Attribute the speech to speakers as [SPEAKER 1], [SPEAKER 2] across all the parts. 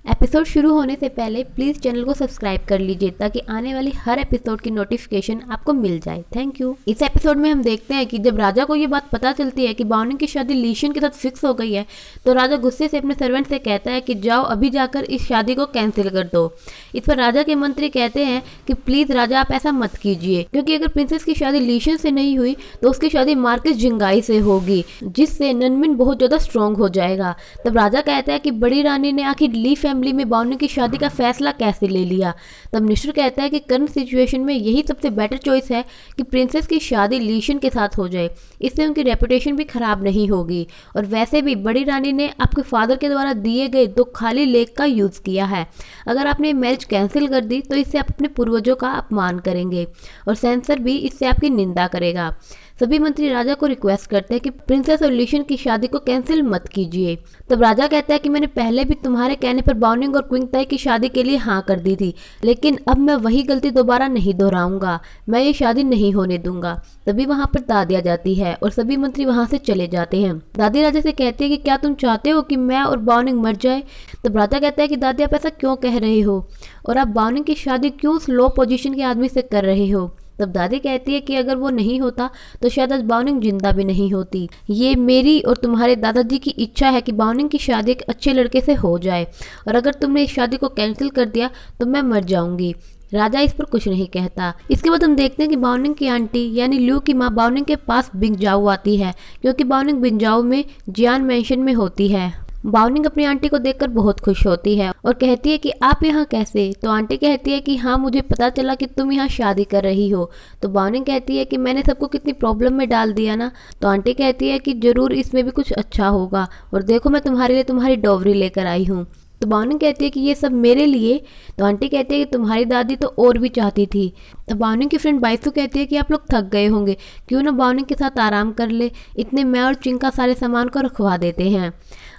[SPEAKER 1] Episode शुरू होने से पहले प्लीज़ चैनल को सब्सक्राइब कर लीजिए ताकि आने वाली हर एपिसोड की नोटिफिकेशन आपको मिल जाए। Thank you. इस एपिसोड में हम देखते हैं कि जब राजा को ये बात पता चलती है कि बावनिंग की शादी लीशन के साथ फिक्स हो गई है तो राजा गुस्से से अपने सर्वेंट से कहता है कि जाओ अभी जाकर इस शादी को कैंसिल कर दो। इस पर राजा के मंत्री कहते हैं कि प्लीज़ राजा आप ऐसा मत कीजिए, क्योंकि अगर प्रिंसेस की शादी लीशन से नहीं हुई तो उसकी शादी मार्किस जिंगाई से होगी, जिससे ननमिन बहुत ज़्यादा स्ट्रॉन्ग हो जाएगा। तब राजा कहता है कि बड़ी रानी ने आखिर ली फैमिली में बावनिंग की शादी का फैसला कैसे ले लिया। तब निश्चर कहता है कि करंट सिचुएशन में यही सबसे बेटर चॉइस है कि प्रिंसेस की शादी लीशन के साथ हो जाए, इससे उनकी रेपुटेशन भी खराब नहीं होगी। और वैसे भी बड़ी रानी ने आपके फादर के द्वारा दिए गए 2 खाली लेक का यूज़ किया है। अगर आपने मैरिज कैंसिल कर दी तो इससे आप अपने पूर्वजों का अपमान करेंगे और सेंसर भी इससे आपकी निंदा करेगा। सभी मंत्री राजा को रिक्वेस्ट करते हैं कि प्रिंसेस और लीशन की शादी को कैंसिल मत कीजिए। तब राजा कहता है कि मैंने पहले भी तुम्हारे कहने पर बावनिंग और क्विंग ताई की शादी के लिए हाँ कर दी थी, लेकिन अब मैं वही गलती दोबारा नहीं दोहराऊंगा। मैं ये शादी नहीं होने दूंगा। तभी वहां पर दादी आ जाती है और सभी मंत्री वहां से चले जाते हैं। दादी राजा से कहती है कि क्या तुम चाहते हो कि मैं और बावनिंग मर जाए। तब राजा कहता है कि दादी आप ऐसा क्यों कह रहे हो और आप बावनिंग की शादी क्यों उस लो पोजीशन के आदमी से कर रहे हो। तब दादी कहती है कि अगर वो नहीं होता तो शायद आज बावनिंग जिंदा भी नहीं होती। ये मेरी और तुम्हारे दादाजी की इच्छा है कि बावनिंग की शादी एक अच्छे लड़के से हो जाए, और अगर तुमने इस शादी को कैंसिल कर दिया तो मैं मर जाऊंगी। राजा इस पर कुछ नहीं कहता। इसके बाद हम देखते हैं कि बावनिंग की आंटी यानी ल्यू की माँ बावनिंग के पास बिंजाऊ आती है, क्योंकि बावनिंग बिंजाऊ में जियान मैंशन में होती है। बावनिंग अपनी आंटी को देखकर बहुत खुश होती है और कहती है कि आप यहाँ कैसे। तो आंटी कहती है कि हाँ मुझे पता चला कि तुम यहाँ शादी कर रही हो। तो बावनिंग कहती है कि मैंने सबको कितनी प्रॉब्लम में डाल दिया ना। तो आंटी कहती है कि जरूर इसमें भी कुछ अच्छा होगा, और देखो मैं तुम्हारे लिए तुम्हारी डोवरी लेकर आई हूँ। तो बावनिंग कहती है कि ये सब मेरे लिए। तो आंटी कहती है कि तुम्हारी दादी तो और भी चाहती थी। तो बावनिंग की फ्रेंड बाइसू कहती है कि आप लोग थक गए होंगे, क्यों ना बावनिंग के साथ आराम कर ले, इतने मैं और चिंका सारे सामान को रखवा देते हैं।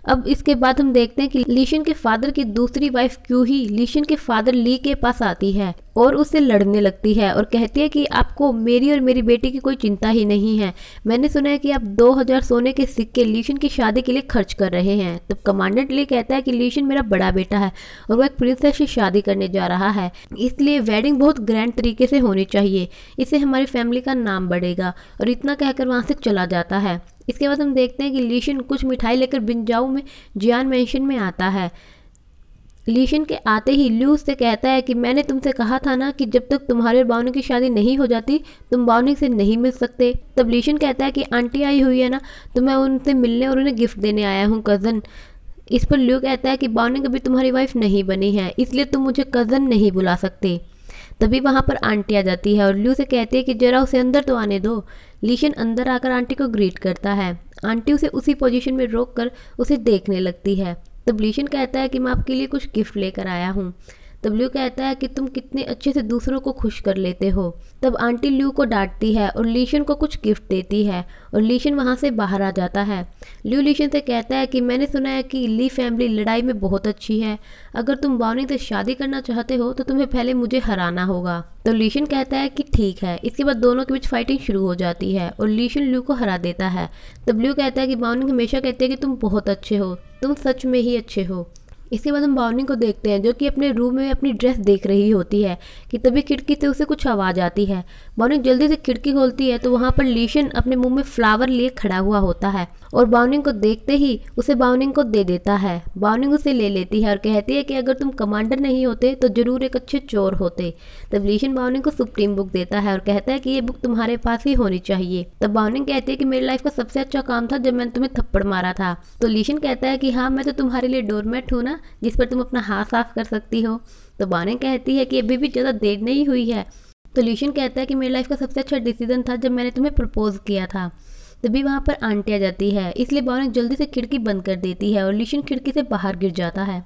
[SPEAKER 1] अब इसके बाद हम देखते हैं कि लीशन के फादर की दूसरी वाइफ क्यू ही लीशन के फादर ली के पास आती है और उससे लड़ने लगती है और कहती है कि आपको मेरी और मेरी बेटी की कोई चिंता ही नहीं है। मैंने सुना है कि आप 2000 सोने के सिक्के लीशन की शादी के लिए खर्च कर रहे हैं। तब कमांडेंट ली कहता है कि लीशन मेरा बड़ा बेटा है और वो एक प्रिंसेस से शादी करने जा रहा है, इसलिए वेडिंग बहुत ग्रैंड तरीके से होनी चाहिए, इससे हमारी फैमिली का नाम बढ़ेगा। और इतना कहकर वहाँ से चला जाता है। इसके बाद हम देखते हैं कि लीशन कुछ मिठाई लेकर बिंजाऊ में जियान मैंशन में आता है। लीशन के आते ही ल्यू से कहता है कि मैंने तुमसे कहा था ना कि जब तक तुम्हारे और बावनिंग की शादी नहीं हो जाती तुम बावनिंग से नहीं मिल सकते। तब लीशन कहता है कि आंटी आई हुई है ना, तो मैं उनसे मिलने और उन्हें गिफ्ट देने आया हूँ कज़न। इस पर ल्यू कहता है कि बावनिंग अभी तुम्हारी वाइफ नहीं बनी है, इसलिए तुम मुझे कज़न नहीं बुला सकते। तभी वहाँ पर आंटी आ जाती है और ल्यू से कहती है कि जरा उसे अंदर तो आने दो। लीशन अंदर आकर आंटी को ग्रीट करता है। आंटी उसे उसी पोजीशन में रोक कर उसे देखने लगती है। तब लीशन कहता है कि मैं आपके लिए कुछ गिफ्ट लेकर आया हूँ। तब ल्यू कहता है कि तुम कितने अच्छे से दूसरों को खुश कर लेते हो। तब आंटी ल्यू को डांटती है और लीशन को कुछ गिफ्ट देती है और लीशन वहाँ से बाहर आ जाता है। ल्यू लीशन से कहता है कि मैंने सुना है कि ली फैमिली लड़ाई में बहुत अच्छी है, अगर तुम बावनिंग से शादी करना चाहते हो तो तुम्हें पहले मुझे हराना होगा। तो लीशन कहता है कि ठीक है। इसके बाद दोनों के बीच फाइटिंग शुरू हो जाती है और लीशन ल्यू को हरा देता है। तब ल्यू कहता है कि बावनिंग हमेशा कहते हैं कि तुम बहुत अच्छे हो, तुम सच में ही अच्छे हो। इसके बाद हम बावनिंग को देखते हैं जो कि अपने रूम में अपनी ड्रेस देख रही होती है कि तभी खिड़की से उसे कुछ आवाज़ आती है। बावनिंग जल्दी से खिड़की खोलती है तो वहाँ पर लीशन अपने मुंह में फ्लावर लिए खड़ा हुआ होता है और बावनिंग को देखते ही उसे बावनिंग को दे देता है। बावनिंग उसे ले लेती है और कहती है कि अगर तुम कमांडर नहीं होते तो जरूर एक अच्छे चोर होते। तब लीशन बावनिंग को सुप्रीम बुक देता है और कहता है कि ये बुक तुम्हारे पास ही होनी चाहिए। तब बावनिंग कहती है कि मेरी लाइफ का सबसे अच्छा काम था जब मैंने तुम्हें थप्पड़ मारा था। तो लीशन कहता है कि हाँ मैं तो तुम्हारे लिए डोरमेट हूँ ना, जिस पर तुम अपना हाथ साफ कर सकती हो। तो बावनिंग कहती है कि अभी भी ज़्यादा देर नहीं हुई है। तो लीशन कहता है कि मेरी लाइफ का सबसे अच्छा डिसीजन था जब मैंने तुम्हें प्रपोज किया था। तभी वहाँ पर आंटी आ जाती है, इसलिए बावनिंग जल्दी से खिड़की बंद कर देती है और लीशन खिड़की से बाहर गिर जाता है।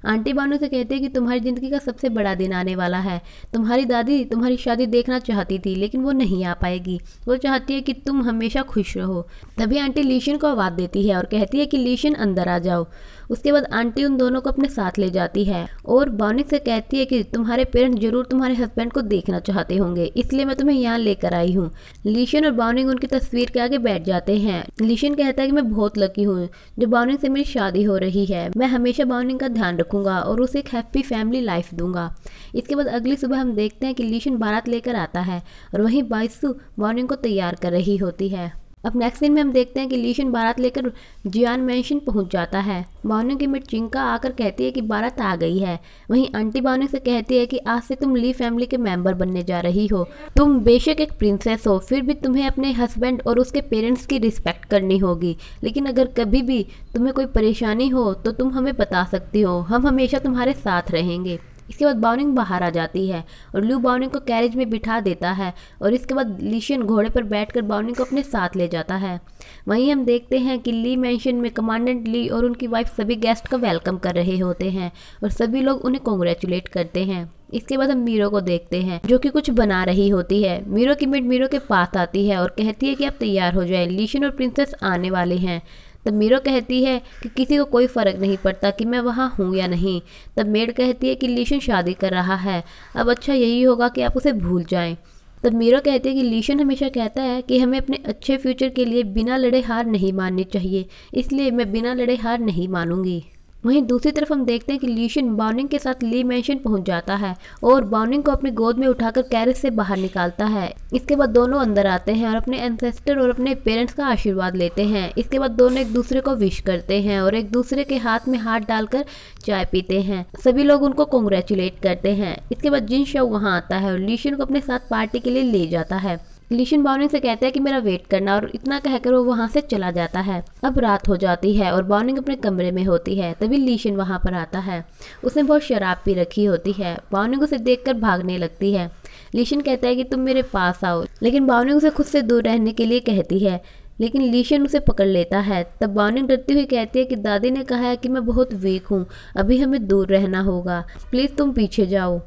[SPEAKER 1] आंटी बावनिंग से कहती है कि तुम्हारी ज़िंदगी का सबसे बड़ा दिन आने वाला है। तुम्हारी दादी तुम्हारी शादी देखना चाहती थी लेकिन वो नहीं आ पाएगी, वो चाहती है कि तुम हमेशा खुश रहो। तभी आंटी लीशन को आवाज़ देती है और कहती है कि लीशन अंदर आ जाओ। उसके बाद आंटी उन दोनों को अपने साथ ले जाती है और बाउनिंग से कहती है कि तुम्हारे पेरेंट्स जरूर तुम्हारे हस्बैंड को देखना चाहते होंगे, इसलिए मैं तुम्हें यहाँ लेकर आई हूँ। लीशन और बाउनिंग उनकी तस्वीर के आगे बैठ जाते हैं। लीशन कहता है कि मैं बहुत लकी हूँ जो बाउनिंग से मेरी शादी हो रही है, मैं हमेशा बाउनिंग का ध्यान रखूंगा और उसे एक हैप्पी फैमिली लाइफ दूंगा। इसके बाद अगली सुबह हम देखते हैं कि लीशन बारात लेकर आता है और वहीं बाइसू बाउनिंग को तैयार कर रही होती है। अब नेक्स्ट सीन में हम देखते हैं कि लीशन बारात लेकर जियान मैंशन पहुंच जाता है। बाउनिंग की मिट चिंका आकर कहती है कि बारात आ गई है। वहीं आंटी बाउनिंग से कहती है कि आज से तुम ली फैमिली के मेंबर बनने जा रही हो। तुम बेशक एक प्रिंसेस हो, फिर भी तुम्हें अपने हस्बैंड और उसके पेरेंट्स की रिस्पेक्ट करनी होगी, लेकिन अगर कभी भी तुम्हें कोई परेशानी हो तो तुम हमें बता सकती हो, हम हमेशा तुम्हारे साथ रहेंगे। इसके बाद बाउनिंग बाहर आ जाती है और लू बाउनिंग को कैरेज में बिठा देता है और इसके बाद लीशन घोड़े पर बैठकर बाउनिंग को अपने साथ ले जाता है। वहीं हम देखते हैं कि ली मैंशन में कमांडेंट ली और उनकी वाइफ सभी गेस्ट का वेलकम कर रहे होते हैं और सभी लोग उन्हें कॉन्ग्रेचुलेट करते हैं। इसके बाद हम मीरो को देखते हैं जो कि कुछ बना रही होती है। मीरो की मेड मीरो के पास आती है और कहती है कि आप तैयार हो जाए, लीशन और प्रिंसेस आने वाले हैं। तब मीरो कहती है कि किसी को कोई फ़र्क नहीं पड़ता कि मैं वहाँ हूँ या नहीं। तब मेड कहती है कि लीशन शादी कर रहा है, अब अच्छा यही होगा कि आप उसे भूल जाएं। तब मीरो कहती है कि लीशन हमेशा कहता है कि हमें अपने अच्छे फ्यूचर के लिए बिना लड़े हार नहीं माननी चाहिए, इसलिए मैं बिना लड़े हार नहीं मानूंगी। वहीं दूसरी तरफ हम देखते हैं कि लीशन बाउनिंग के साथ ली मैंशन पहुंच जाता है और बाउनिंग को अपनी गोद में उठाकर कैरेज से बाहर निकालता है। इसके बाद दोनों अंदर आते हैं और अपने एंसेस्टर और अपने पेरेंट्स का आशीर्वाद लेते हैं। इसके बाद दोनों एक दूसरे को विश करते हैं और एक दूसरे के हाथ में हाथ डालकर चाय पीते हैं। सभी लोग उनको कॉन्ग्रेचुलेट करते हैं। इसके बाद जिन शव वहाँ आता है और लीशन को अपने साथ पार्टी के लिए ले जाता है। लीशन बाउनिंग से कहता है कि मेरा वेट करना, और इतना कहकर वो वहाँ से चला जाता है। अब रात हो जाती है और बाउनिंग अपने कमरे में होती है। तभी लीशन वहाँ पर आता है। उसने बहुत शराब पी रखी होती है। बाउनिंग उसे देखकर भागने लगती है। लीशन कहता है कि तुम मेरे पास आओ, लेकिन बाउनिंग उसे खुद से दूर रहने के लिए कहती है, लेकिन लीशन उसे पकड़ लेता है। तब बाउनिंग डरती हुई कहती है कि दादी ने कहा है कि मैं बहुत वीक हूँ, अभी हमें दूर रहना होगा, प्लीज़ तुम पीछे जाओ।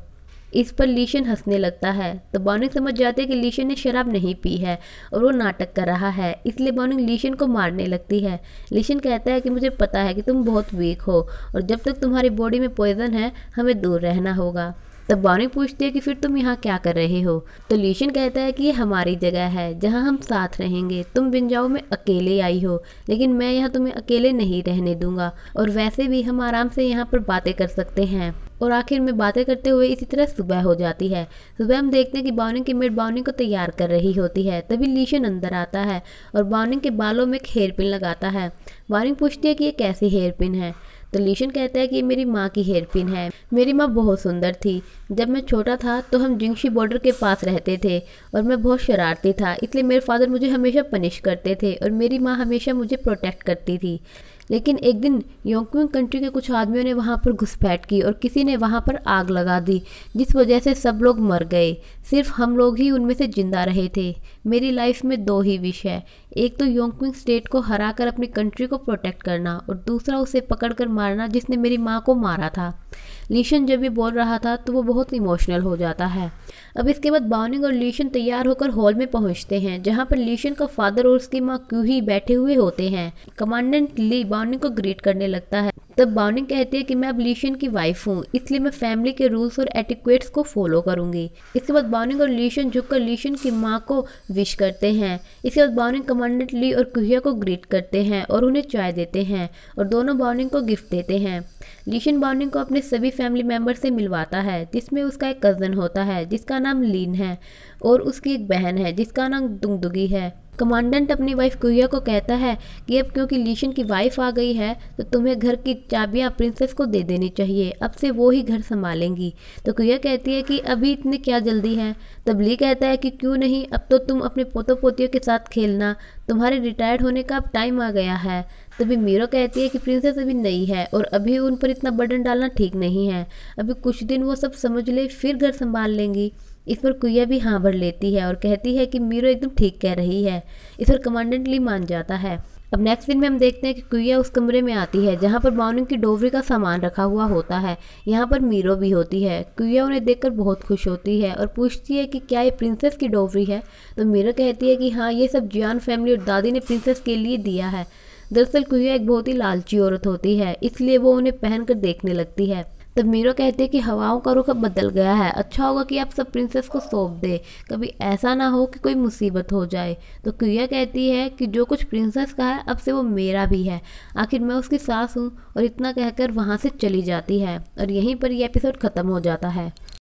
[SPEAKER 1] इस पर लीशन हंसने लगता है। तो बाउनिंग समझ जाती है कि लीशन ने शराब नहीं पी है और वो नाटक कर रहा है, इसलिए बाउनिंग लीशन को मारने लगती है। लीशन कहता है कि मुझे पता है कि तुम बहुत वीक हो और जब तक तुम्हारी बॉडी में पॉइजन है हमें दूर रहना होगा। तब बाउनिंग पूछती है कि फिर तुम यहाँ क्या कर रहे हो। तो लीशन कहता है कि ये हमारी जगह है जहाँ हम साथ रहेंगे, तुम बिंजाओ में अकेले आई हो, लेकिन मैं यहाँ तुम्हें अकेले नहीं रहने दूंगा, और वैसे भी हम आराम से यहाँ पर बातें कर सकते हैं। और आखिर में बातें करते हुए इसी तरह सुबह हो जाती है। सुबह हम देखते हैं कि बाउनिंग की मेड बाउनिंग को तैयार कर रही होती है। तभी लीशन अंदर आता है और बाउनिंग के बालों में एक हेयर पिन लगाता है। बाउनिंग पूछती है कि ये कैसी हेयर पिन है। तो लीशन कहता है कि ये मेरी माँ की हेयर पिन है। मेरी माँ बहुत सुंदर थी। जब मैं छोटा था तो हम जिंगशी बॉर्डर के पास रहते थे और मैं बहुत शरारती था, इसलिए मेरे फादर मुझे हमेशा पनिश करते थे और मेरी माँ हमेशा मुझे प्रोटेक्ट करती थी। लेकिन एक दिन योंगक्विंग कंट्री के कुछ आदमियों ने वहाँ पर घुसपैठ की और किसी ने वहाँ पर आग लगा दी, जिस वजह से सब लोग मर गए, सिर्फ हम लोग ही उनमें से जिंदा रहे थे। मेरी लाइफ में 2 ही विश है, एक तो योंगक्विंग स्टेट को हराकर अपनी कंट्री को प्रोटेक्ट करना और दूसरा उसे पकड़कर मारना जिसने मेरी माँ को मारा था। लीशन जब ये बोल रहा था तो वो बहुत इमोशनल हो जाता है। अब इसके बाद बाउनिंग और लीशन तैयार होकर हॉल में पहुंचते हैं जहां पर लीशन का फादर और उसकी माँ क्यूही बैठे हुए होते हैं। कमांडेंट ली बाउनिंग को ग्रीट करने लगता है। तब बाउनिंग कहती है कि मैं अब लीशन की वाइफ हूँ, इसलिए मैं फैमिली के रूल्स और एटिक्वेट्स को फॉलो करूंगी। इसके बाद बाउनिंग और लीशन झुककर लीशन की माँ को विश करते हैं। इसके बाद बाउनिंग कमांडेंट ली और क्यूहिया को ग्रीट करते हैं और उन्हें चाय देते हैं और दोनों बाउनिंग को गिफ्ट देते हैं। लीशन बाउनिंग को अपने सभी फैमिली मेंबर से मिलवाता है, जिसमें उसका एक कज़न होता है जिसका नाम लीन है और उसकी एक बहन है जिसका नाम दुंगदुगी है। कमांडेंट अपनी वाइफ क्यूहिया को कहता है कि अब क्योंकि लीशन की वाइफ आ गई है तो तुम्हें घर की चाबियां प्रिंसेस को दे देनी चाहिए, अब से वो ही घर संभालेंगी। तो क्यूहिया कहती है कि अभी इतनी क्या जल्दी है। तब ली कहता है कि क्यों नहीं, अब तो तुम अपने पोतों पोतियों के साथ खेलना, तुम्हारे रिटायर्ड होने का अब टाइम आ गया है। तभी मीरो कहती है कि प्रिंसेस अभी नई है और अभी उन पर इतना बर्डन डालना ठीक नहीं है, अभी कुछ दिन वो सब समझ ले फिर घर संभाल लेंगी। इस पर कुया भी हाँ भर लेती है और कहती है कि मीरो एकदम ठीक कह रही है। इस पर कमांडेंट ली मान जाता है। अब नेक्स्ट सीन में हम देखते हैं कि कुया उस कमरे में आती है जहाँ पर बाउनिंग की डोवरी का सामान रखा हुआ होता है। यहाँ पर मीरो भी होती है। कुया उन्हें देखकर बहुत खुश होती है और पूछती है कि क्या ये प्रिंसेस की डोवरी है। तो मीरो कहती है कि हाँ, ये सब जियान फैमिली और दादी ने प्रिंसेस के लिए दिया है। दरअसल कुया एक बहुत ही लालची औरत होती है, इसलिए वो उन्हें पहन कर देखने लगती है। तब मीरो कहते हैं कि हवाओं का रुख अब बदल गया है, अच्छा होगा कि आप सब प्रिंसेस को सौंप दे, कभी ऐसा ना हो कि कोई मुसीबत हो जाए। तो कुया कहती है कि जो कुछ प्रिंसेस का है अब से वो मेरा भी है, आखिर मैं उसकी सास हूँ। और इतना कहकर वहाँ से चली जाती है और यहीं पर ये एपिसोड ख़त्म हो जाता है।